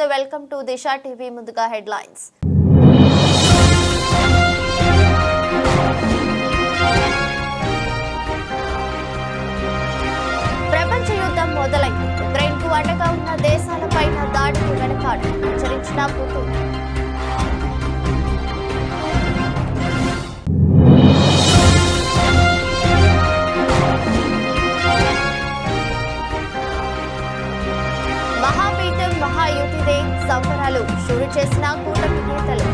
నమస్తే welcome to Disha TV ముందుగా headlines ప్రపంచ యుద్ధం మొదలైంది ఉక్రెయిన్కు అండగా ఉన్న దేశాలపైన దాడికి వెనకాడు హెచ్చరించిన పుతిన్ మహాపీఠం మహాయుతిదే సంబరాలు షురు చేసిన కూటమి నేతలు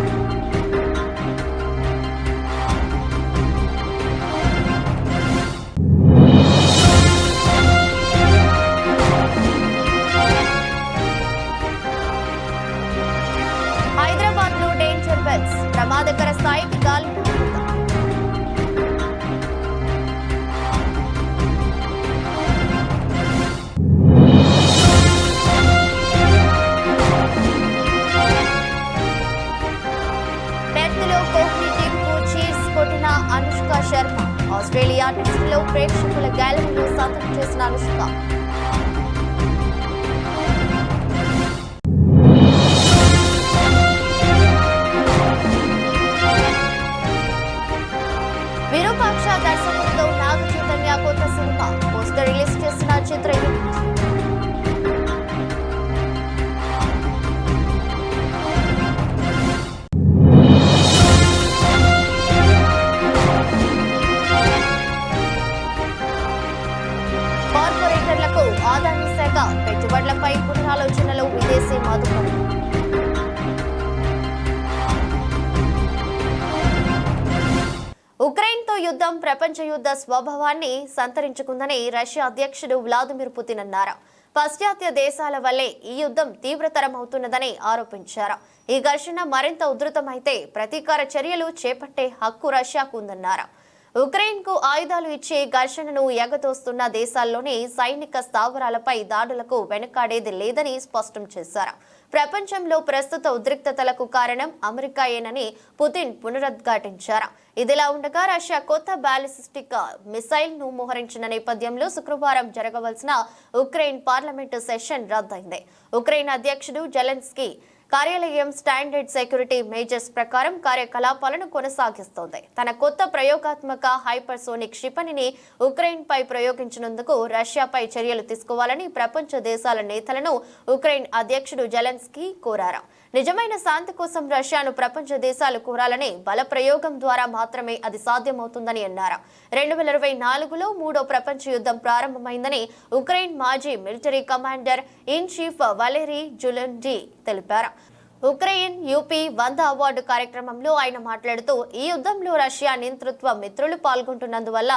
హైదరాబాద్ లో డేంజర్ బెల్స్ ప్రమాదకర స్థాయికి గాలి అనుష్క శర్మ ఆస్ట్రేలియా టెస్టులో ప్రేక్షకుల గ్యాలరీలో సందడి చేసిన అనుష్క విరూపాక్ష దర్శకులతో నాగ చైతన్య కొత్త సినిమా పోస్టర్ రిలీజ్ చేసిన చిత్ర యూనిట్ కార్పొరేటర్లకు ఆదాయ శాఖ పెట్టుబడులపై పునరాలోచనలు విదేశీ మదుపరులు ఉక్రెయిన్తో యుద్ధం ప్రపంచ యుద్ధ స్వభావాన్ని సంతరించుకుందని రష్యా అధ్యక్షుడు వ్లాదిమిర్ పుతిన్ అన్నారు. పాశ్చాత్య దేశాల వల్లే ఈ యుద్ధం తీవ్రతరం అవుతున్నదని ఆరోపించారు. ఈ ఘర్షణ మరింత ఉధృతమైతే ప్రతీకార చర్యలు చేపట్టే హక్కు రష్యాకు ఉందన్నారు. ఉక్రెయిన్కు ఆయుధాలు ఇచ్చే ఘర్షణను ఎగతోస్తున్న దేశాల్లోని సైనిక స్థావరాలపై దాడులకు వెనకాడేది లేదని స్పష్టం చేశారు. ప్రపంచంలో ప్రస్తుత ఉద్రిక్తతలకు కారణం అమెరికాయేనని పుతిన్ పునరుద్ఘాటించారు. ఇదిలా ఉండగా రష్యా కొత్త బాలిస్టిక్ మిసైల్ ను మోహరించిన నేపథ్యంలో శుక్రవారం జరగవలసిన ఉక్రెయిన్ పార్లమెంటు సెషన్ రద్దయింది. ఉక్రెయిన్ అధ్యక్షుడు జెలెన్స్కీ కార్యాలయం స్టాండర్డ్ సెక్యూరిటీ మేజర్స్ ప్రకారం కార్యకలాపాలను కొనసాగిస్తోంది. తన కొత్త ప్రయోగాత్మక హైపర్సోనిక్ క్షిపణిని ఉక్రెయిన్ పై ప్రయోగించినందుకు రష్యాపై చర్యలు తీసుకోవాలని ప్రపంచ దేశాల నేతలను ఉక్రెయిన్ అధ్యక్షుడు జెలెన్స్కీ కోరారు. నిజమైన శాంతి కోసం రష్యాను ప్రపంచ దేశాలు కోరాలని బల ప్రయోగం ద్వారా మాత్రమే అది సాధ్యమవుతుందని అన్నారు. 2024లో మూడో ప్రపంచ యుద్ధం ప్రారంభమైందని ఉక్రెయిన్ మాజీ military commander in chief Valery జులెన్స్కీ తెలిపారు. ఉక్రెయిన్ యూపీ 100 అవార్డు కార్యక్రమంలో ఆయన మాట్లాడుతూ ఈ యుద్ధంలో రష్యా నియంతృత్వ మిత్రులు పాల్గొంటున్నందువల్ల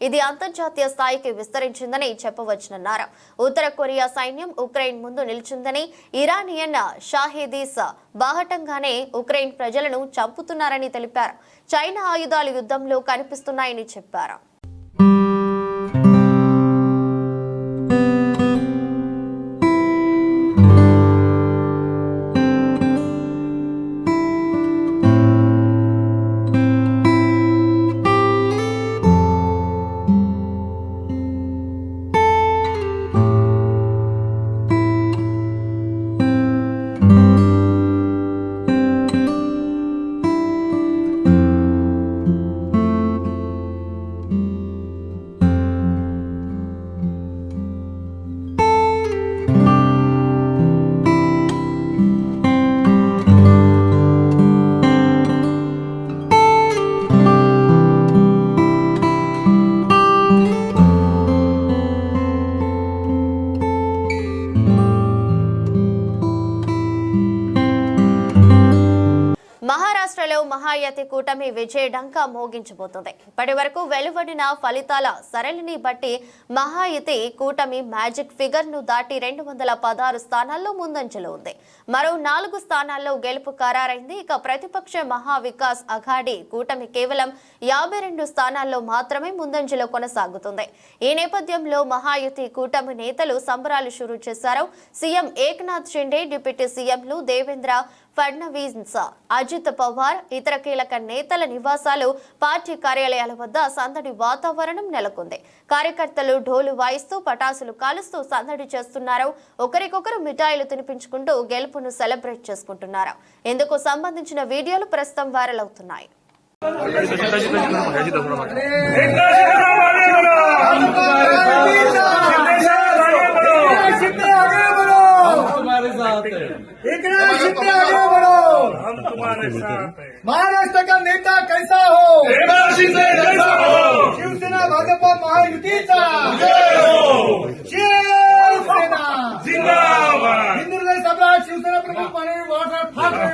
ఇది అంతర్జాతీయ స్థాయికి విస్తరించిందని చెప్పవచ్చునన్నారు. ఉత్తర కొరియా సైన్యం ఉక్రెయిన్ ముందు నిలిచిందని, ఇరానియన్ షాహీదీస్ బాహటంగానే ఉక్రెయిన్ ప్రజలను చంపుతున్నారని తెలిపారు. చైనా ఆయుధాలు యుద్ధంలో కనిపిస్తున్నాయని చెప్పారు. మహారాష్ట్రలో మహాయతి కూటమి విజయ డంకా మోగించబోతోంది. ఇప్పటి వరకు వెలువడిన ఫలితాల సరళిని బట్టి మహాయతి కూటమి మ్యాజిక్ ఫిగర్ ను దాటి 216 స్థానాల్లో ముందంజలో ఉంది. మరో 4 స్థానాల్లో గెలుపు ఖరారైంది. ఇక ప్రతిపక్ష మహా వికాస్ అఘాడీ కూటమి కేవలం 52 స్థానాల్లో మాత్రమే ముందంజలో కొనసాగుతుంది. ఈ నేపథ్యంలో మహాయుతి కూటమి నేతలు సంబరాలు షురూ చేశారు. సీఎం ఏక్నాథ్ షిండే, డిప్యూటీ సీఎంలు దేవేంద్ర ఫడ్నవీస్, అజిత్ పవార్, ఇతర కీలక నేతల నివాసాలు, పార్టీ కార్యాలయాల వద్ద సందడి వాతావరణం నెలకొంది. కార్యకర్తలు ఢోలు వాయిస్తూ పటాసులు కాలుస్తూ సందడి చేస్తున్నారు. ఒకరికొకరు మిఠాయిలు తినిపించుకుంటూ గెలుపును సెలబ్రేట్ చేసుకుంటున్నారు. ఇందుకు సంబంధించిన వీడియోలు ప్రస్తుతం వైరల్ అవుతున్నాయి. महाराष्ट्र का नेता कैसा हो, शिवसेना भाजपा महायुतीचा शिवसेना जिंदाबाद. हिंदुर्ग सम्राट शिवसेना प्रमुख माननीय बाळासाहेब ठाकरे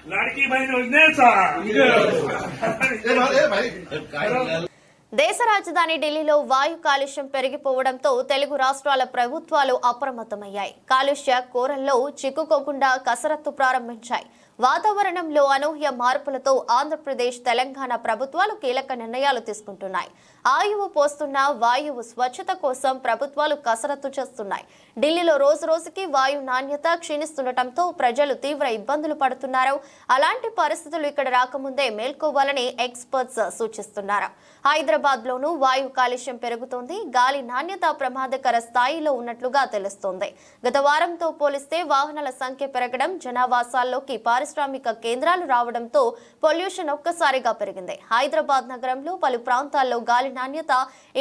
लाडकी बहीण योजनेचा దేశ రాజధాని ఢిల్లీలో వాయు కాలుష్యం పెరిగిపోవడంతో తెలుగు రాష్ట్రాల ప్రభుత్వాలు అప్రమత్తమయ్యాయి. కాలుష్య కోరల్లో చిక్కుకోకుండా కసరత్తు ప్రారంభించాయి. వాతావరణంలో అనూహ్య మార్పులతో ఆంధ్రప్రదేశ్, తెలంగాణ ప్రభుత్వాలు కీలక నిర్ణయాలు తీసుకుంటున్నాయి. ఆయువు పోస్తున్న వాయువు స్వచ్ఛత కోసం ప్రభుత్వాలు కసరత్తు చేస్తున్నాయి. ఢిల్లీలో రోజు రోజుకి వాయు నాణ్యత క్షీణిస్తుండటంతో ప్రజలు తీవ్ర ఇబ్బందులు పడుతున్నారు. అలాంటి పరిస్థితులు ఇక్కడ రాకముందే మేల్కోవాలని ఎక్స్పర్ట్స్ సూచిస్తున్నారు. హైదరాబాద్ లోనూ వాయు కాలుష్యం పెరుగుతోంది. గాలి నాణ్యత ప్రమాదకర స్థాయిలో ఉన్నట్లుగా తెలుస్తోంది. గత వారంతో పోలిస్తే వాహనాల సంఖ్య పెరగడం, జనావాసాల్లోకి పారిశ్రామిక కేంద్రాలు రావడంతో పొల్యూషన్ ఒక్కసారిగా పెరిగింది. హైదరాబాద్ నగరంలో పలు ప్రాంతాల్లో గాలి నాణ్యత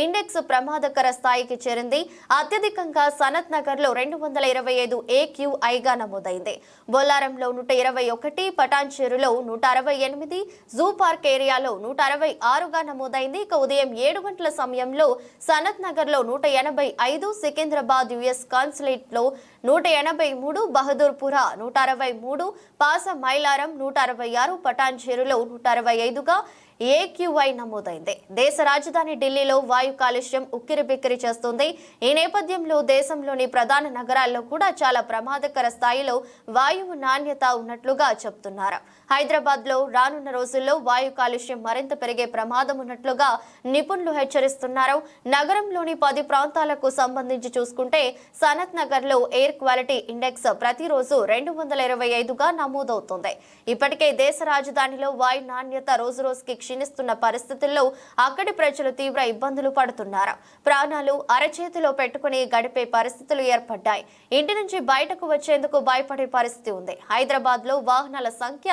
ఇండెక్స్ ప్రమాదకర స్థాయికి చేరింది. అత్యధికంగా సనత్ నగర్ లో 225 AQIగా నమోదైంది. బొల్లారంలో 121, పటాన్చెరులో 168, జూ పార్క్ ఏరియాలో 166గా నమోదైంది. ఇక ఉదయం 7 గంటల సమయంలో సనత్ నగర్ లో 185, సికింద్రాబాద్ US కాన్సులేట్ లో 183, బహదూర్పుర 163, పాస మైలారం 166, పటాన్చెరులో 165గా AQI నమోదైంది. దేశ రాజధాని ఢిల్లీలో వాయు కాలుష్యం ఉక్కిరిబిక్కిరి చేస్తుంది. ఈ నేపథ్యంలో దేశంలోని ప్రధాన నగరాల్లో కూడా చాలా ప్రమాదకర స్థాయిలో వాయువు నాణ్యత ఉన్నట్లుగా చెబుతున్నారు. హైదరాబాద్ లో రానున్న రోజుల్లో వాయు కాలుష్యం మరింత పెరిగే ప్రమాదం ఉన్నట్లుగా నిపుణులు హెచ్చరిస్తున్నారు. నగరంలోని 10 ప్రాంతాలకు సంబంధించి చూసుకుంటే సనత్ నగర్ లో ఎయిర్ క్వాలిటీ ఇండెక్స్ ప్రతిరోజు 225గా నమోదవుతోంది. ఇప్పటికే దేశ రాజధానిలో వాయు నాణ్యత రోజు రోజుకి క్షీణిస్తున్న పరిస్థితుల్లో అక్కడి ప్రజలు తీవ్ర ఇబ్బందులు పడుతున్నారు. ప్రాణాలు అరచేతిలో పెట్టుకుని గడిపే పరిస్థితులు ఏర్పడ్డాయి. ఇంటి నుంచి బయటకు వచ్చేందుకు భయపడే పరిస్థితి ఉంది. హైదరాబాద్ లో వాహనాల సంఖ్య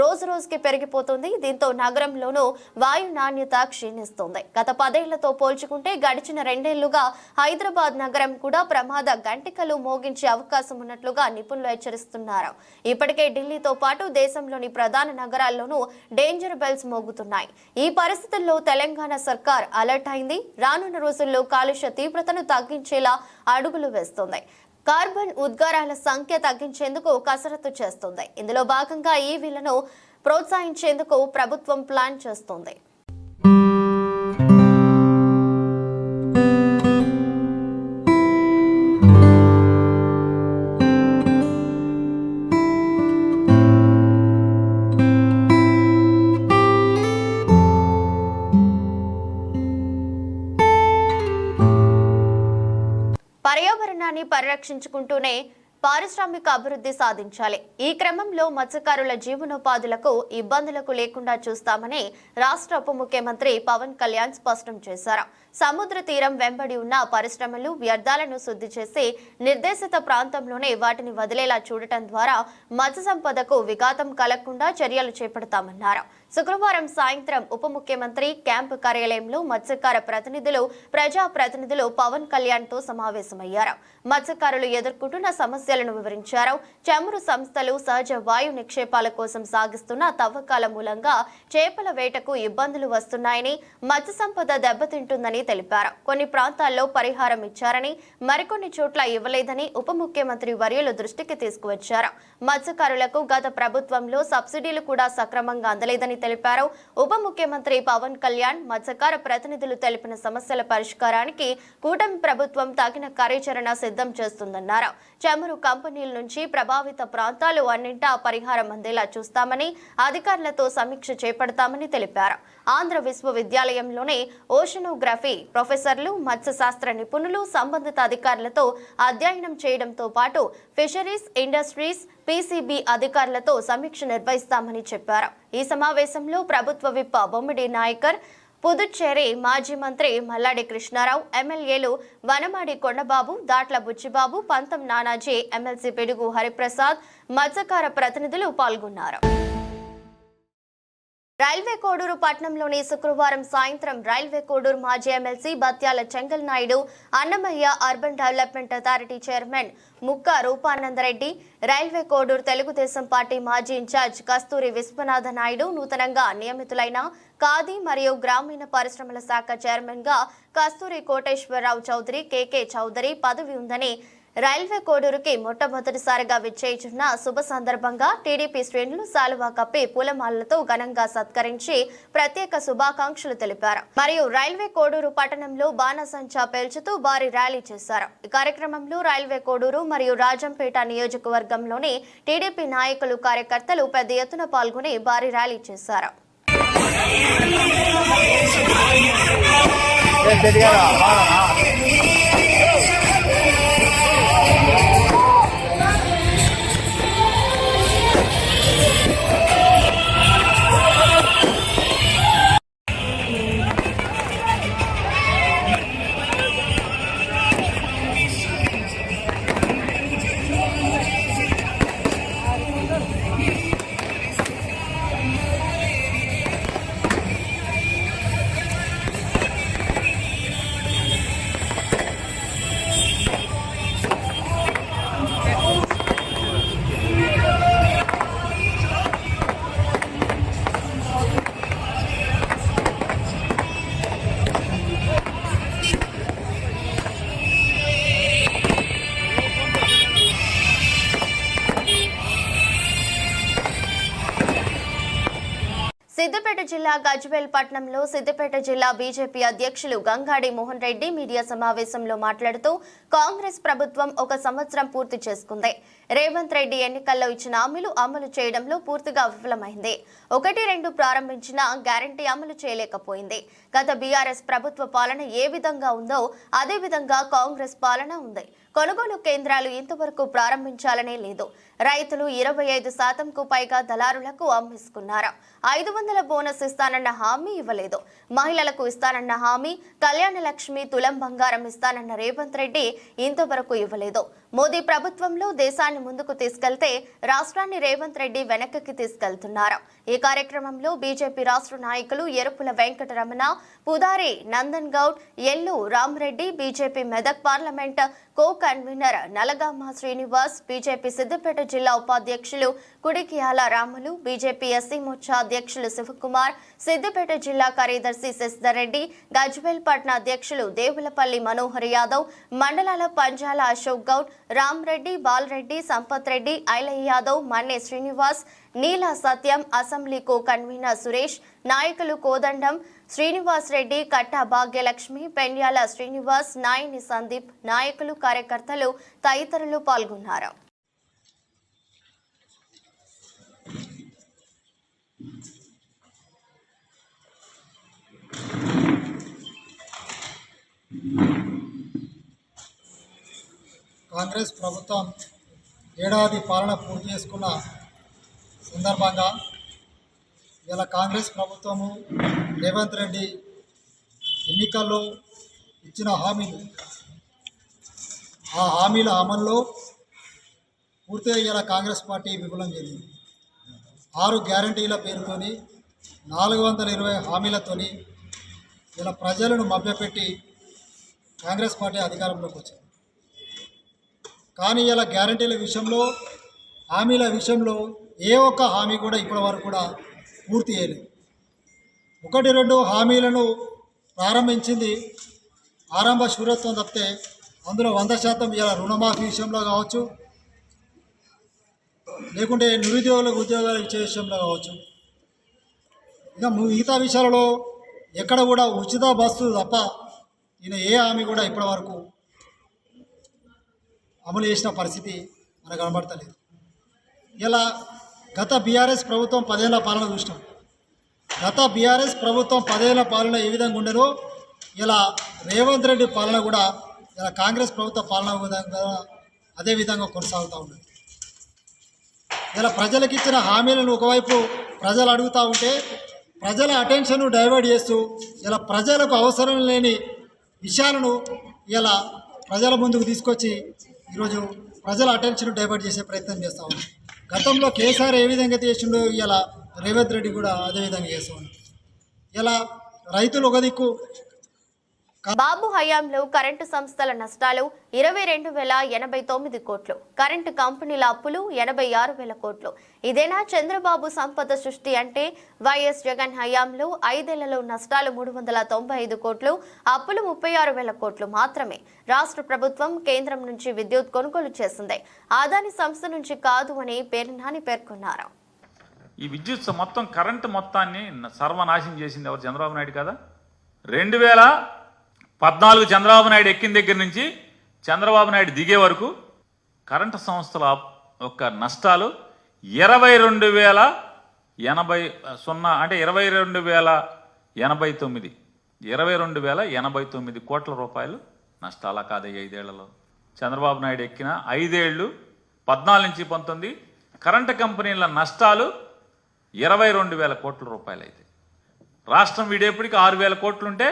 రోజు రోజుకి పెరిగిపోతుంది. దీంతో నగరంలోనూ వాయు నాణ్యత క్షీణిస్తుంది. గత 10 ఏళ్లతో పోల్చుకుంటే గడిచిన 2 ఏళ్లుగా హైదరాబాద్ నగరం కూడా ప్రమాద గంటికలు మోగించే అవకాశం ఉన్నట్లుగా నిపుణులు హెచ్చరిస్తున్నారు. ఇప్పటికే ఢిల్లీతో పాటు దేశంలోని ప్రధాన నగరాల్లోనూ డేంజర్ బెల్స్ మోగుతున్నాయి. ఈ పరిస్థితుల్లో తెలంగాణ సర్కార్ అలర్ట్ అయింది. రానున్న రోజుల్లో కాలుష్య తీవ్రతను తగ్గించేలా అడుగులు వేస్తోంది. కార్బన్ ఉద్గారాల సంఖ్య తగ్గించేందుకు కసరత్తు చేస్తోంది. ఇందులో భాగంగా ఈవీలను ప్రోత్సహించేందుకు ప్రభుత్వం ప్లాన్ చేస్తోంది. పర్యావరణాన్ని పరిరక్షించుకుంటూనే పారిశ్రామిక అభివృద్ధి సాధించాలి. ఈ క్రమంలో మత్స్యకారుల జీవనోపాధులకు ఇబ్బందులకు లేకుండా చూస్తామని రాష్ట్ర ఉప ముఖ్యమంత్రి పవన్ కళ్యాణ్ స్పష్టం చేశారు. సముద్ర తీరం వెంబడి ఉన్న పరిశ్రమలు వ్యర్థాలను శుద్ధి చేసి నిర్దేశిత ప్రాంతంలోనే వాటిని వదిలేలా చూడటం ద్వారా మత్స్య సంపదకు విఘాతం కలగకుండా చర్యలు చేపడతామన్నారు. శుక్రవారం సాయంత్రం ఉప ముఖ్యమంత్రి క్యాంపు కార్యాలయంలో మత్స్యకార ప్రతినిధులు, ప్రజా ప్రతినిధులు పవన్ కళ్యాణ్ తో సమావేశమయ్యారు. మత్స్యకారులు ఎదుర్కొంటున్న సమస్యలను వివరించారు. చమురు సంస్థలు సహజ వాయు నిక్షేపాల కోసం సాగిస్తున్న తవ్వకాల మూలంగా చేపల వేటకు ఇబ్బందులు వస్తున్నాయని, మత్స్య సంపద దెబ్బతింటుందని తెలిపారు. కొన్ని ప్రాంతాల్లో పరిహారం ఇచ్చారని, మరికొన్ని చోట్ల ఇవ్వలేదని ఉప ముఖ్యమంత్రి వర్యులు దృష్టికి తీసుకువచ్చారు. మత్స్యకారులకు గత ప్రభుత్వంలో సబ్సిడీలు కూడా సక్రమంగా అందలేదని తెలిపారు. ఉప ముఖ్యమంత్రి పవన్ కళ్యాణ్ మత్స్యకార ప్రతినిధులు తెలిపిన సమస్యల పరిష్కారానికి కూటమి ప్రభుత్వం తగిన కార్యాచరణ సిద్ధం చేస్తుందన్నారు. చమురు కంపెనీల నుంచి ప్రభావిత ప్రాంతాలు అన్నింటా పరిహారం అందేలా చూస్తామని, అధికారులతో సమీక్ష చేపడతామని తెలిపారు. ఆంధ్ర విశ్వవిద్యాలయంలోని ఓషనోగ్రఫీ ప్రొఫెసర్లు, మత్స్యశాస్త్ర నిపుణులు సంబంధిత అధికారులతో అధ్యయనం చేయడంతో పాటు ఫిషరీస్, ఇండస్ట్రీస్, పీసీబీ అధికారులతో సమీక్ష నిర్వహిస్తామని చెప్పారు. ఈ సమావేశంలో ప్రభుత్వ విప్ బొమ్మిడి నాయకర్, పుదుచ్చేరి మాజీ మంత్రి మల్లాడి కృష్ణారావు, ఎమ్మెల్యేలు వనమాడి కొండబాబు, దాట్ల బుచ్చిబాబు, పంతం నానాజీ, ఎమ్మెల్సీ పిడుగు హరిప్రసాద్, మత్స్యకార ప్రతినిధులు పాల్గొన్నారు. రైల్వే కోడూరు పట్టణంలోని శుక్రవారం సాయంత్రం రైల్వే కోడూరు మాజీ MLC Batyala Chengal Naidu, Annamayya urban development authority chairman ముక్క రూపానందరెడ్డి, రైల్వే కోడూరు తెలుగుదేశం పార్టీ మాజీ ఇన్ఛార్జ్ కస్తూరి విశ్వనాథ నాయుడు, నూతనంగా నియమితులైన ఖాదీ మరియు గ్రామీణ పరిశ్రమల శాఖ చైర్మన్ గా కస్తూరి కోటేశ్వరరావు చౌదరి, కేకే చౌదరి పదవి ఉందని రైల్వే కోడూరుకి మొట్టమొదటిసారిగా విచ్చేయుచున్న శుభ సందర్భంగా టీడీపీ శ్రేణులు శాలువా కప్పి పూలమాలలతో ఘనంగా సత్కరించి ప్రత్యేక శుభాకాంక్షలు తెలిపారు. మరియు రైల్వే కోడూరు పట్టణంలో బాణసంచా పేల్చుతూ భారీ ర్యాలీ చేశారు. ఈ కార్యక్రమంలో రైల్వే కోడూరు మరియు రాజంపేట నియోజకవర్గంలోని టీడీపీ నాయకులు, కార్యకర్తలు పెద్ద ఎత్తున పాల్గొని భారీ ర్యాలీ చేశారు. సిద్దిపేట జిల్లా గజ్వేల్ పట్టణంలో సిద్దిపేట జిల్లా బీజేపీ అధ్యక్షులు గంగాడి మోహన్ రెడ్డి మీడియా సమావేశంలో మాట్లాడుతూ కాంగ్రెస్ ప్రభుత్వం 1 సంవత్సరం పూర్తి చేసుకుంది. రేవంత్ రెడ్డి ఎన్నికల్లో ఇచ్చిన హామీలు అమలు చేయడంలో పూర్తిగా విఫలమైంది. 1-2 ప్రారంభించిన గ్యారంటీ అమలు చేయలేకపోయింది. గత బీఆర్ఎస్ ప్రభుత్వ పాలన ఏ విధంగా ఉందో అదే విధంగా కాంగ్రెస్ పాలన ఉంది. కొనుగోలు కేంద్రాలు ఇంతవరకు ప్రారంభించాలనే లేదు. రైతులు 25%కు పైగా దళారులకు అమ్మేసుకున్నారు. 500 బోనస్ ఇస్తానన్న హామీ ఇవ్వలేదు. మహిళలకు ఇస్తానన్న హామీ, కళ్యాణ లక్ష్మి, తులం బంగారం ఇస్తానన్న రేవంత్ రెడ్డి ఇంతవరకు ఇవ్వలేదు. మోదీ ప్రభుత్వంలో దేశాన్ని ముందుకు తీసుకెళ్తే రాష్ట్రాన్ని రేవంత్ రెడ్డి వెనక్కి తీసుకెళ్తున్నారు. ఈ కార్యక్రమంలో బీజేపీ రాష్ట్ర నాయకులు ఎరుపుల వెంకటరమణ, పుదారి నందన్ గౌడ్, ఎల్లు Rama Reddy, BJP Medak parliament co convener Nalagama Srinivas, BJP Siddipet జిల్లా ఉపాధ్యక్షులు కుడికియాల రాములు, బీజేపీ ఎస్సీ మోర్చా అధ్యక్షులు శివకుమార్, సిద్దిపేట జిల్లా కార్యదర్శి శశిధర్ రెడ్డి, గజ్వేల్ పట్న అధ్యక్షులు దేవులపల్లి మనోహర్ యాదవ్, మండలాల పంజాల అశోక్ గౌడ్, రామ్రెడ్డి, బాలరెడ్డి, సంపత్ రెడ్డి, ఐలయ్య యాదవ్, మన్నే శ్రీనివాస్, నీల సత్యం, అసెంబ్లీ కో కన్వీనర్ సురేష్, నాయకులు కోదండం శ్రీనివాస్ రెడ్డి, కట్ట భాగ్యలక్ష్మి, పెండ్యాల శ్రీనివాస్, నాయని సందీప్, నాయకులు, కార్యకర్తలు తదితరులు పాల్గొన్నారు. కాంగ్రెస్ ప్రభుత్వం ఏడాది పాలన పూర్తి చేసుకున్న సందర్భంగా ఇలా కాంగ్రెస్ ప్రభుత్వము రేవంత్ రెడ్డి ఎన్నికల్లో ఇచ్చిన హామీలు, ఆ హామీల అమల్లో పూర్తిగా ఇలా కాంగ్రెస్ పార్టీ విఫలం చెందింది. 6 గ్యారంటీల పేరుతోని 420 హామీలతోని ఇలా ప్రజలను మభ్యపెట్టి కాంగ్రెస్ పార్టీ అధికారంలోకి వచ్చింది. కానీ ఇలా గ్యారంటీల విషయంలో, హామీల విషయంలో ఏ ఒక్క హామీ కూడా ఇప్పటివరకు కూడా పూర్తి చేయలేదు. 1-2 హామీలను ప్రారంభించింది. ఆరంభ శూరత్వం తప్పితే అందులో 100% ఇలా రుణమాఫీ విషయంలో కావచ్చు, లేకుంటే నిరుద్యోగులకు ఉద్యోగాలు ఇచ్చే విషయంలో కావచ్చు, ఇంకా మిగతా విషయాలలో ఎక్కడ కూడా ఉచిత బస్సు తప్ప ఈయన ఏ హామీ కూడా ఇప్పటి వరకు అమలు చేసిన పరిస్థితి మనకు కనబడతలేదు. ఇలా గత బీఆర్ఎస్ ప్రభుత్వం 10 ఏళ్ల పాలన చూసినాం. గత బీఆర్ఎస్ ప్రభుత్వం 10 ఏళ్ల పాలన ఏ విధంగా ఉండేదో ఇలా రేవంత్ రెడ్డి పాలన కూడా ఇలా కాంగ్రెస్ ప్రభుత్వ పాలన విధంగా అదే విధంగా కొనసాగుతూ ఉన్నది. ఇలా ప్రజలకు ఇచ్చిన హామీలను ఒకవైపు ప్రజలు అడుగుతూ ఉంటే ప్రజల అటెన్షన్ డైవర్ట్ చేస్తూ ఇలా ప్రజలకు అవసరం లేని విషయాలను ఇలా ప్రజల ముందుకు తీసుకొచ్చి ఈరోజు ప్రజల అటెన్షన్ డైవర్ట్ చేసే ప్రయత్నం చేస్తూ ఉన్నాం. గతంలో కేసీఆర్ ఏ విధంగా చేసిండో ఇలా రేవంత్ రెడ్డి కూడా అదే విధంగా చేస్తూ ఉన్నాం. ఇలా రైతులు ఒక దిక్కు బాబు హయాంలో కరెంటు సంస్థల నష్టాలు 22,089 కోట్లు, కరెంటు కంపెనీల అప్పులు 86,000 కోట్లు. ఇదేనా చంద్రబాబు సంపద సృష్టి అంటే? వైఎస్ జగన్ హయాంలో 5 ఏళ్లలో నష్టాలు 395 కోట్లు, అప్పులు 36,000 కోట్లు మాత్రమే. రాష్ట్ర ప్రభుత్వం కేంద్రం నుంచి విద్యుత్ కొనుగోలు చేసింది, ఆదాని సంస్థ నుంచి కాదు అని పేర్నాని పేర్కొన్నారు. ఈ విద్యుత్ మొత్తం కరెంటు మొత్తాన్ని సర్వనాశనం చేసింది ఎవరు? చంద్రబాబు నాయుడు కదా. 2014 చంద్రబాబు నాయుడు ఎక్కిన దగ్గర నుంచి చంద్రబాబు నాయుడు దిగే వరకు కరెంటు సంస్థల యొక్క నష్టాలు 22,089 కోట్ల రూపాయలు నష్టాలా కాదయ్య 5 ఏళ్లలో. చంద్రబాబు నాయుడు ఎక్కిన 5 ఏళ్ళు 14 నుంచి 19 కరెంటు కంపెనీల నష్టాలు 22,000 కోట్ల రూపాయలు అయితే, రాష్ట్రం వీడేపటికి 6,000 కోట్లుంటే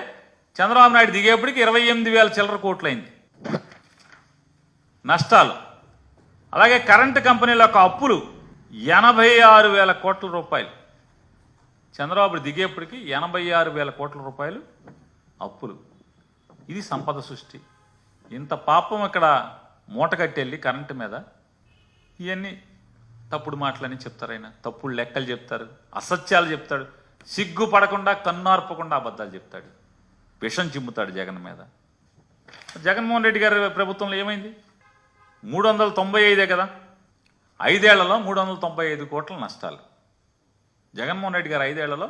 చంద్రబాబు నాయుడు దిగేపటికి 28,000 చిల్లర కోట్లయింది నష్టాలు. అలాగే కరెంటు కంపెనీల యొక్క అప్పులు 86,000 కోట్ల రూపాయలు, చంద్రబాబు దిగేపటికి 86,000 కోట్ల రూపాయలు అప్పులు. ఇది సంపద సృష్టి. ఇంత పాపం ఇక్కడ మూటగట్టెళ్ళి కరెంటు మీద ఇవన్నీ తప్పుడు మాటలని చెప్తారు. ఆయన తప్పుడు లెక్కలు చెప్తారు, అసత్యాలు చెప్తాడు, సిగ్గుపడకుండా కన్నార్పకుండా అబద్ధాలు చెప్తాడు, విషం చిమ్ముతాడు జగన్ మీద. జగన్మోహన్ రెడ్డి గారి ప్రభుత్వంలో ఏమైంది? 395 కదా, 5 ఏళ్లలో 395 కోట్ల నష్టాలు. జగన్మోహన్ రెడ్డి గారు 5 ఏళ్లలో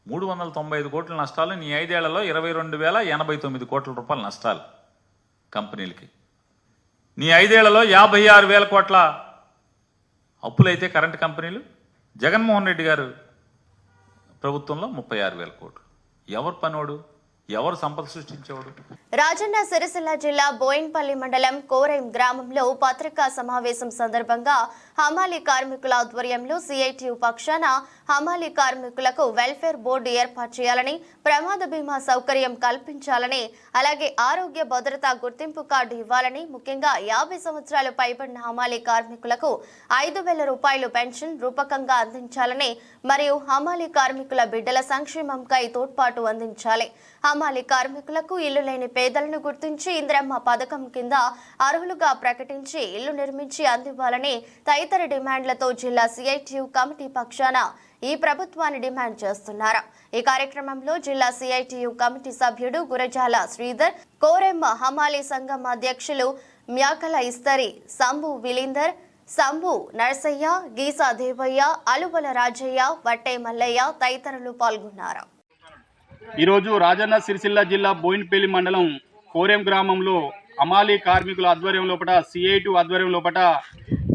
395 కోట్ల నష్టాలు, నీ 5 ఏళ్లలో 22,089 కోట్ల రూపాయల నష్టాలు కంపెనీలకి. నీ 5 ఏళ్లలో 56,000 కోట్ల అప్పులైతే కరెంటు కంపెనీలు, జగన్మోహన్ రెడ్డి గారు ప్రభుత్వంలో 36,000 కోట్లు. ఎవరు పనోడు? ఎవరు సంపద సృష్టించేవాడు? రాజన్న సిరిసిల్ల జిల్లా బోయిన్పల్లి మండలం కోరైం గ్రామంలో పత్రికా సమావేశం సందర్భంగా హమాలీ కార్మికుల ఆధ్వర్యంలో సిఐటియు పక్షాన హమాలీ కార్మికులకు వెల్ఫేర్ బోర్డు ఏర్పాటు చేయాలని, ప్రమాద బీమా సౌకర్యం కల్పించాలని, అలాగే ఆరోగ్య భద్రతా గుర్తింపు కార్డు ఇవ్వాలని, ముఖ్యంగా 50 సంవత్సరాలు పైబడిన హమాలీ కార్మికులకు 5,000 రూపాయలు పెన్షన్ రూపకంగా అందించాలని, మరియు హమాలీ కార్మికుల బిడ్డల సంక్షేమంకై తోడ్పాటు అందించాలి. హమాలీ కార్మికులకు ఇల్లు లేని పేదలను గుర్తించి ఇందిరమ్మ పథకం కింద అర్హులుగా ప్రకటించి ఇల్లు నిర్మించి అందివ్వాలని తదితర డిమాండ్లతో జిల్లా సిఐటియు కమిటీ పక్షాన ఈ ప్రభుత్వాన్ని డిమాండ్ చేస్తున్నారు. ఈ కార్యక్రమంలో జిల్లా సిఐటియు కమిటీ సభ్యుడు గురజాల శ్రీధర్, కోరెం హమాలీ సంఘం అధ్యక్షులు మ్యాకల ఇస్తరి, సంభు విలీందర్, సంభు నరసయ్య, గీసా దేవయ్య, అలువల రాజయ్య, వట్టే మల్లయ్య తదితరులు పాల్గొన్నారు. ఈరోజు రాజన్న సిరిసిల్ల జిల్లా బోయిన్పల్లి మండలం కోరెం గ్రామంలో హమాలీ కార్మికుల ఆధ్వర్యం లోపల సిఐటియు ఆధ్వర్యం లోపల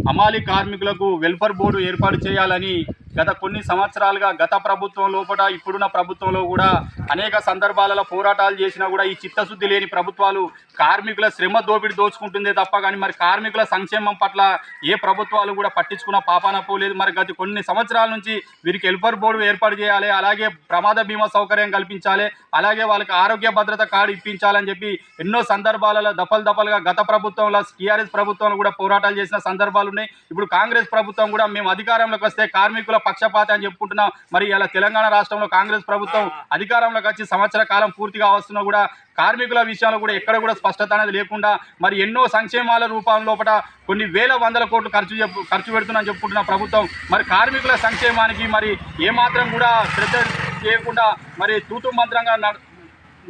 హమాలీ కార్మికులకు వెల్ఫేర్ బోర్డు ఏర్పాటు చేయాలని గత కొన్ని సంవత్సరాలుగా గత ప్రభుత్వం లోపల ఇప్పుడున్న ప్రభుత్వంలో కూడా అనేక సందర్భాలలో పోరాటాలు చేసినా కూడా ఈ చిత్తశుద్ధి లేని ప్రభుత్వాలు కార్మికుల శ్రమ దోపిడి దోచుకుంటుందే తప్ప కానీ మరి కార్మికుల సంక్షేమం పట్ల ఏ ప్రభుత్వాలు కూడా పట్టించుకున్న పాపాన పోలేదు. మరి గత కొన్ని సంవత్సరాల నుంచి వీరికి వెల్ఫేర్ బోర్డు ఏర్పాటు చేయాలి, అలాగే ప్రమాద బీమా సౌకర్యం కల్పించాలి, అలాగే వాళ్ళకి ఆరోగ్య భద్రత కార్డు ఇప్పించాలని చెప్పి ఎన్నో సందర్భాలలో దఫలుగా గత ప్రభుత్వంలో టీఆర్ఎస్ ప్రభుత్వంలో కూడా పోరాటాలు చేసిన సందర్భాలు ఉన్నాయి. ఇప్పుడు కాంగ్రెస్ ప్రభుత్వం కూడా మేము అధికారంలోకి వస్తే కార్మికుల పక్షపాతం అని చెప్పుకుంటున్నాం. మరి ఇలా తెలంగాణ రాష్ట్రంలో కాంగ్రెస్ ప్రభుత్వం అధికారంలోకి వచ్చి సంవత్సర కాలం పూర్తిగా వస్తున్నా కూడా కార్మికుల విషయంలో కూడా ఎక్కడ కూడా స్పష్టత అనేది లేకుండా మరి ఎన్నో సంక్షేమాల రూపం లోపల కొన్ని వేల వందల కోట్లు ఖర్చు పెడుతుందని చెప్పుకుంటున్న ప్రభుత్వం మరి కార్మికుల సంక్షేమానికి మరి ఏమాత్రం కూడా శ్రద్ధ చేయకుండా మరి తూతు మంత్రంగా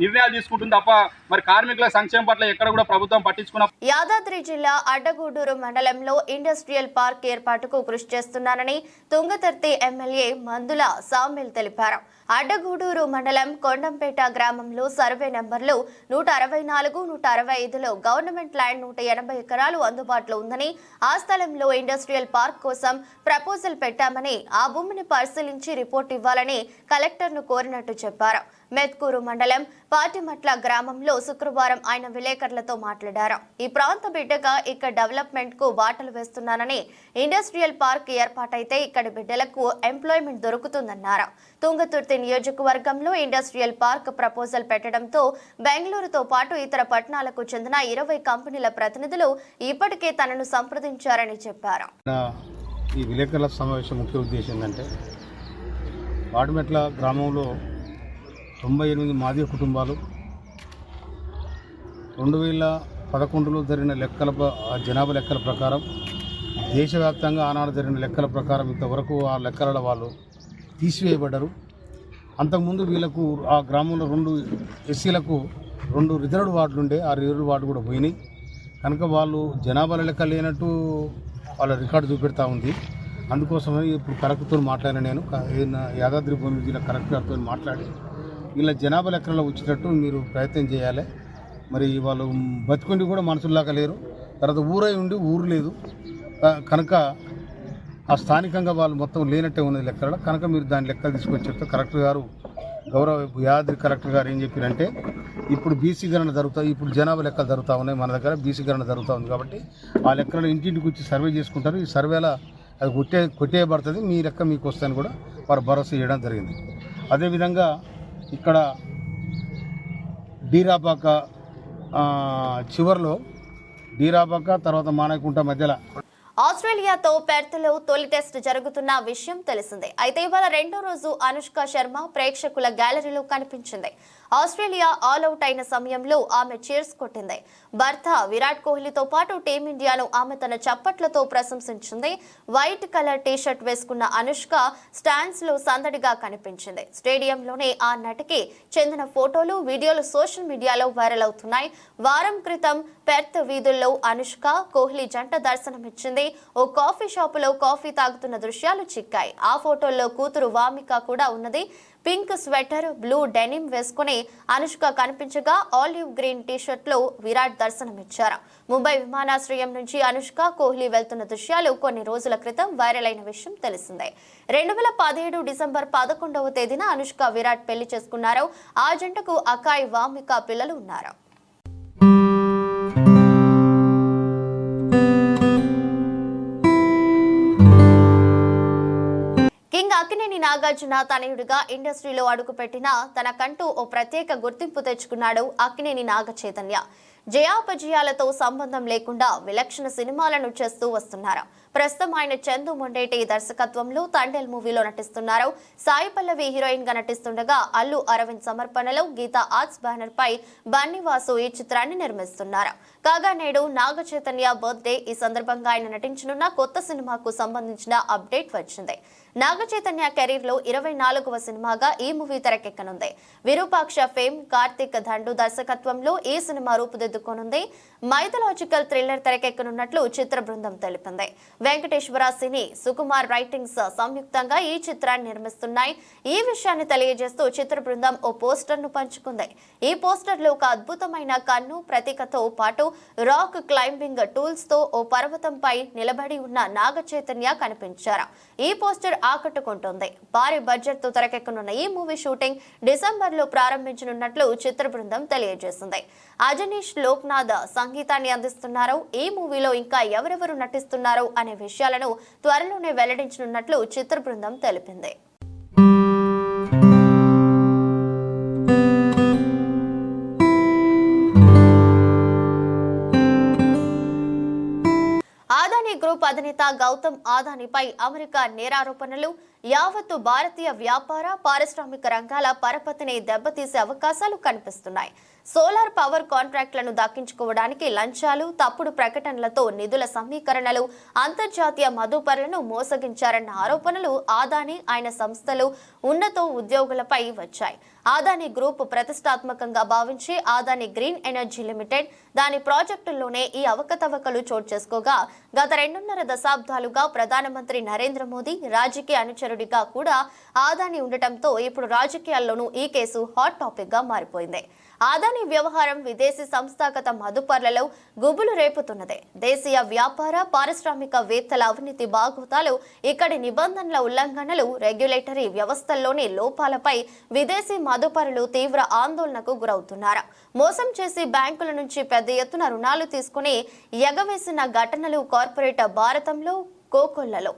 నిర్ణయాలు తీసుకుంటుంది తప్ప మరి కార్మికుల సంక్షేమం పట్ల ఎక్కడ కూడా ప్రభుత్వం పట్టించుకున్న యాదాద్రి జిల్లా అడ్డగూడూరు మండలంలో ఇండస్ట్రియల్ పార్క్ ఏర్పాటుకు కృషి చేస్తున్నానని తుంగతుర్తి ఎమ్మెల్యే మందుల సామ్యుల్ తెలిపారు. అడ్డగూడూరు మండలం కొండంపేట గ్రామంలో సర్వే నంబర్లు 164, 165లో గవర్నమెంట్ ల్యాండ్ 180 ఎకరాలు అందుబాటులో ఉందని, ఆ స్థలంలో ఇండస్ట్రియల్ పార్క్ కోసం ప్రపోజల్ పెట్టామని, ఆ భూమిని పరిశీలించి రిపోర్ట్ ఇవ్వాలని కలెక్టర్ను కోరినట్టు చెప్పారు. మెత్కూరు మండలం పాటిమట్ల గ్రామంలో శుక్రవారం ఆయన విలేకరులతో మాట్లాడారు. ఈ ప్రాంత బిడ్డగా ఇక్కడ డెవలప్మెంట్ కు బాటలు వేస్తున్నానని, ఇండస్ట్రియల్ పార్క్ ఏర్పాటైతే ఇక్కడి బిడ్డలకు ఎంప్లాయ్మెంట్ దొరుకుతుందన్నారు. తుంగతుర్తి నియోజకవర్గంలో ఇండస్ట్రియల్ పార్క్ ప్రపోజల్ పెట్టడంతో బెంగళూరుతో పాటు ఇతర పట్టణాలకు చెందిన 20 కంపెనీల ప్రతినిధులు ఇప్పటికే తనను సంప్రదించారని చెప్పారు. ఈ విలేకరుల సమావేశం ముఖ్య ఉద్దేశం ఏంటంటే, పాటిమెట్ల గ్రామంలో 98 మాదిగ కుటుంబాలు 2011లో జరిగిన జనాభా లెక్కల ప్రకారం, దేశవ్యాప్తంగా ఆనాడు జరిగిన లెక్కల ప్రకారం ఇంతవరకు ఆ లెక్కల వాళ్ళు తీసివేయబడ్డారు. అంతకుముందు వీళ్ళకు ఆ గ్రామంలో 2 ఎస్సీలకు 2 రిజర్వ్డ్ వార్డులు ఉండే, ఆ రిజర్వ్డ్ వార్డు కూడా పోయినాయి. కనుక వాళ్ళు జనాభా లెక్క లేనట్టు వాళ్ళ రికార్డు చూపెడతా ఉంది. అందుకోసమని ఇప్పుడు కలెక్టర్తో మాట్లాడిన నేను యాదాద్రి భువనగిరి జిల్లా కలెక్టర్తో మాట్లాడి వీళ్ళ జనాభా లెక్కలలో వచ్చేటట్టు మీరు ప్రయత్నం చేయాలి. మరి వాళ్ళు బతుకుండి కూడా మనుషుల్లాగా లేరు. తర్వాత ఊరై ఉండి ఊరు లేదు కనుక ఆ స్థానికంగా వాళ్ళు మొత్తం లేనట్టే ఉన్నది లెక్కలలో. కనుక మీరు దాని లెక్కలు తీసుకొచ్చి చెప్తే కలెక్టర్ గారు, గౌరవ యాదాద్రి కలెక్టర్ గారు ఏం చెప్పారంటే, ఇప్పుడు బీసీ గణన జరుగుతాయి, ఇప్పుడు జనాభా లెక్కలు జరుగుతూ ఉన్నాయి, మన దగ్గర బీసీ గణన జరుగుతూ ఉంది కాబట్టి ఆ లెక్కలను ఇంటింటికి వచ్చి సర్వే చేసుకుంటారు. ఈ సర్వేలో అది కొట్టేయబడుతుంది, మీ లెక్క మీకు వస్తుందని కూడా వారు భరోసా చేయడం జరిగింది. అదేవిధంగా ఇక్కడ డీరాపాక చివరిలో డీరాపాక తర్వాత మానకుంట మధ్యలో ఆస్ట్రేలియాతో పెర్త్లో తొలి టెస్ట్ జరుగుతున్న విషయం తెలిసిందే. అయితే ఇవాళ రెండో రోజు అనుష్క శర్మ ప్రేక్షకుల గ్యాలరీలో కనిపించింది. ఆస్ట్రేలియా ఆల్అవుట్ అయిన సమయంలో ఆమె చీర్స్ కొట్టింది. భర్త విరాట్ కోహ్లీతో పాటు టీమిండియాను ఆమె తన చప్పట్లతో ప్రశంసించింది. వైట్ కలర్ టీషర్ట్ వేసుకున్న అనుష్క స్టాండ్స్ లో సందడిగా కనిపించింది. స్టేడియంలోనే ఆ నటికి చెందిన ఫోటోలు, వీడియోలు సోషల్ మీడియాలో వైరల్ అవుతున్నాయి. వారం క్రితం పెర్త్ వీధుల్లో అనుష్క, కోహ్లీ జంట దర్శనమిచ్చింది. ఓ కాఫీ షాపులో కాఫీ తాగుతున్న దృశ్యాలు చిక్కాయి. ఆ ఫోటోల్లో కూతురు వామిక కూడా ఉన్నది. పింక్ స్వెటర్, బ్లూ డెనిమ్ వేసుకుని అనుష్క కనిపించగా ఆలివ్ గ్రీన్ టీషర్ట్ లో విరాట్ దర్శనమిచ్చారు. ముంబై విమానాశ్రయం నుంచి అనుష్క, కోహ్లీ వెళ్తున్న దృశ్యాలు కొన్ని రోజుల క్రితం వైరల్ అయిన విషయం తెలిసిందే. 2017 డిసెంబర్ 11వ తేదీన అనుష్క, విరాట్ పెళ్లి చేసుకున్నారు. ఆ జంటకు అకాయ్, వామిక పిల్లలు ఉన్నారు. కింగ్ అక్కినేని నాగార్జున తనయుడిగా ఇండస్ట్రీలో అడుగుపెట్టిన తనకంటూ ఓ ప్రత్యేక గుర్తింపు తెచ్చుకున్నాడు అక్కినేని నాగ చైతన్య. జయాపజయాలతో సంబంధం లేకుండా విలక్షణ సినిమాలను చేస్తూ వస్తున్నారు. ప్రస్తుతం ఆయన చందు మొండేటి దర్శకత్వంలో తండేల్ మూవీలో నటిస్తున్నారు. సాయి పల్లవి హీరోయిన్ గా నటిస్తుండగా అల్లు అరవింద్ సమర్పణలో గీతా ఆర్ట్స్ బ్యానర్ పై బన్నీవాసు ఈ చిత్రాన్ని నిర్మిస్తున్నారు. కాగా నేడు నాగ చైతన్య బర్త్డే. ఈ సందర్భంగా ఆయన నటించనున్న కొత్త సినిమాకు సంబంధించిన అప్డేట్ వచ్చింది. నాగ చైతన్య కెరీర్ లో 24వ సినిమాగా ఈ మూవీ తెరకెక్కనుంది. విరూపాక్ష ఫేమ్ కార్తిక్ దండు దర్శకత్వంలో ఈ సినిమా రూపుదిద్దుకోనుంది. మైథలాజికల్ థ్రిల్లర్ తెరకెక్కనున్నట్లు చిత్ర బృందం తెలిపింది. వెంకటేశ్వర సినీ, సుకుమార్ రైటింగ్స్ సంయుక్తంగా ఈ చిత్రాన్ని నిర్మిస్తున్నాయి. ఈ విషయాన్ని తెలియజేస్తూ చిత్ర బృందం ఓ పోస్టర్ ను పంచుకుంది. ఈ పోస్టర్ లో ఒక అద్భుతమైన కన్ను ప్రతీకతో పాటు రాక్ క్లైంబింగ్ టూల్స్ తో ఓ పర్వతంపై నిలబడి ఉన్న నాగ చైతన్య కనిపించారు. ఈ పోస్టర్ ఆకట్టుకుంటుంది. భారీ బడ్జెట్ తో తెరకెక్కనున్న ఈ మూవీ షూటింగ్ డిసెంబర్ లో ప్రారంభించనున్నట్లు చిత్ర బృందం తెలియజేసింది. అజనీష్ లోక్నాథ్ సంగీతాన్ని అందిస్తున్నారు. ఈ మూవీలో ఇంకా ఎవరెవరు నటిస్తున్నారు అనే విషయాలను త్వరలోనే వెల్లడించనున్నట్లు చిత్ర బృందం తెలిపింది. అదానీ గ్రూప్ అధినేత గౌతమ్ అదానీపై అమెరికా నేరారోపణలు యావత్తు భారతీయ వ్యాపార, పారిశ్రామిక రంగాల పరపతిని దెబ్బతీసే అవకాశాలు కనిపిస్తున్నాయి. సోలార్ పవర్ కాంట్రాక్టులను దక్కించుకోవడానికి లంచాలు, తప్పుడు ప్రకటనలతో నిధుల సమీకరణలు, అంతర్జాతీయ మదుపరులను మోసగించారన్న ఆరోపణలు అదానీ, ఆయన సంస్థలు, ఉన్నత ఉద్యోగులపై వచ్చాయి. ఆదాని గ్రూప్ ప్రతిష్టాత్మకంగా భావించి ఆదాని గ్రీన్ ఎనర్జీ లిమిటెడ్ దాని ప్రాజెక్టుల్లోనే ఈ అవకతవకలు చోటు చేసుకోగా గత 2.5 దశాబ్దాలుగా ప్రధానమంత్రి నరేంద్ర మోదీ రాజకీయ అనుచరుడిగా కూడా ఆదాని ఉండటంతో ఇప్పుడు రాజకీయాల్లోనూ ఈ కేసు హాట్ టాపిక్ గా మారిపోయింది. ఆదాని వ్యవహారం విదేశీ సంస్థాగత మదుపర్లలో గుబులు రేపుతున్నదే. దేశీయ వ్యాపార పారిశ్రామికవేత్తల అవినీతి బాగోతాలు, ఇక్కడి నిబంధనల ఉల్లంఘనలు, రెగ్యులేటరీ వ్యవస్థల్లోని లోపాలపై విదేశీ మదుపరులు తీవ్ర ఆందోళనకు గురవుతున్నారు. మోసం చేసి బ్యాంకుల నుంచి పెద్ద ఎత్తున రుణాలు తీసుకుని ఎగవేసిన ఘటనలు కార్పొరేట్ భారతంలో కోకొల్లలో.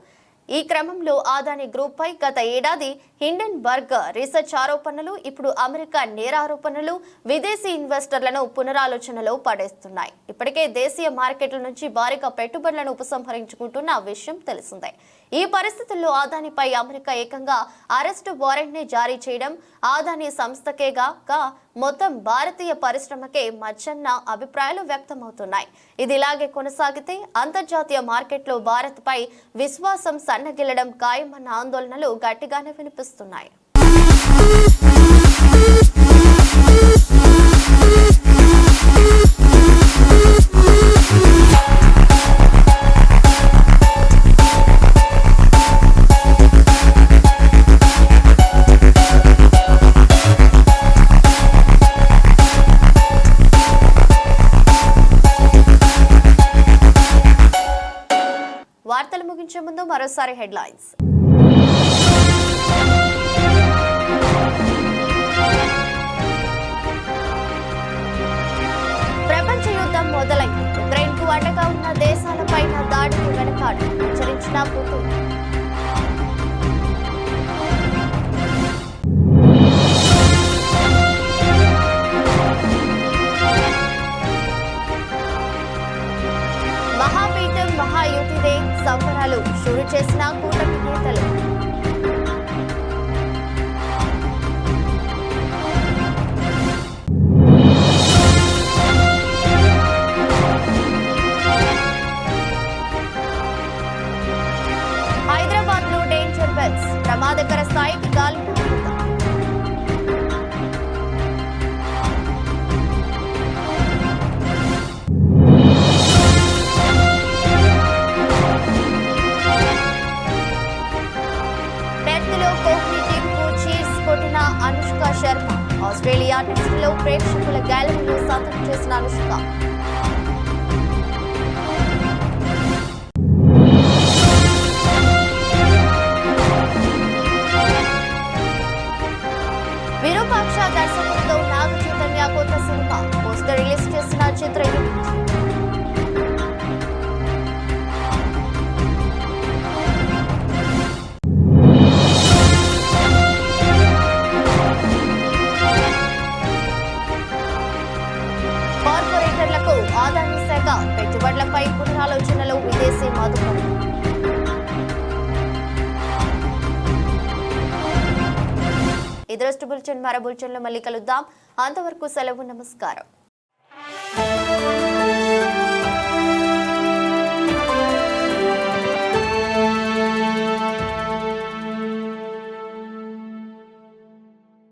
ఈ క్రమంలో ఆదాని గ్రూప్ పై గత ఏడాది హిండెన్బర్గ్ రీసెర్చ్ ఆరోపణలు, ఇప్పుడు అమెరికా నేరారోపణలు విదేశీ ఇన్వెస్టర్లను పునరాలోచనలో పడేస్తున్నాయి. ఇప్పటికే దేశీయ మార్కెట్ల నుంచి భారీగా పెట్టుబడులను ఉపసంహరించుకుంటున్న విషయం తెలిసిందే. ఈ పరిస్థితుల్లో ఆదానిపై అమెరికా ఏకంగా అరెస్టు వారెంట్ ని జారీ చేయడం ఆదాని సంస్థకేగాక మొత్తం భారతీయ పరిశ్రమకే మచ్చన్న అభిప్రాయాలు వ్యక్తమవుతున్నాయి. ఇది ఇలాగే కొనసాగితే అంతర్జాతీయ మార్కెట్లో భారత్ పై విశ్వాసం సన్నగిల్లడం ఖాయమన్న ఆందోళనలు గట్టిగానే వినిపిస్తున్నాయి. వార్తలు ముగించే ముందు మరోసారి హెడ్లైన్స్. ప్రపంచ యుద్ధం మొదలైంది. ఉక్రెయిన్ కు అండగా ఉన్న దేశాలపైన దాడికి వెనకాడు హెచ్చరించిన పుతిన్. మహాపీఠం మహాయుతిదే సంబరాలు షురు చేసిన కూటమి నేతలు. హైదరాబాద్ లో డేంజర్ బెల్స్ ప్రమాదకర స్థాయికి గాలి నాటుతా. అనుష్క శర్మ ఆస్ట్రేలియా టెస్టులో ప్రేక్షకుల గ్యాలరీలో సందడి చేసిన అనుష్క. విరూపాక్ష దర్శకుడితో నాగ చైతన్య కొత్త సినిమా పోస్టర్ రిలీజ్ చేసిన చిత్ర యూనిట్. కార్పొరేటర్లకు ఆదాని శాఖ పెట్టుబడులపై పునరాలోచనలు విదేశీ మదుపరులు. ఇది బులెటిన్. మరో బులెటిన్లో మళ్ళీ కలుద్దాం. అంతవరకు సెలవు. నమస్కారం.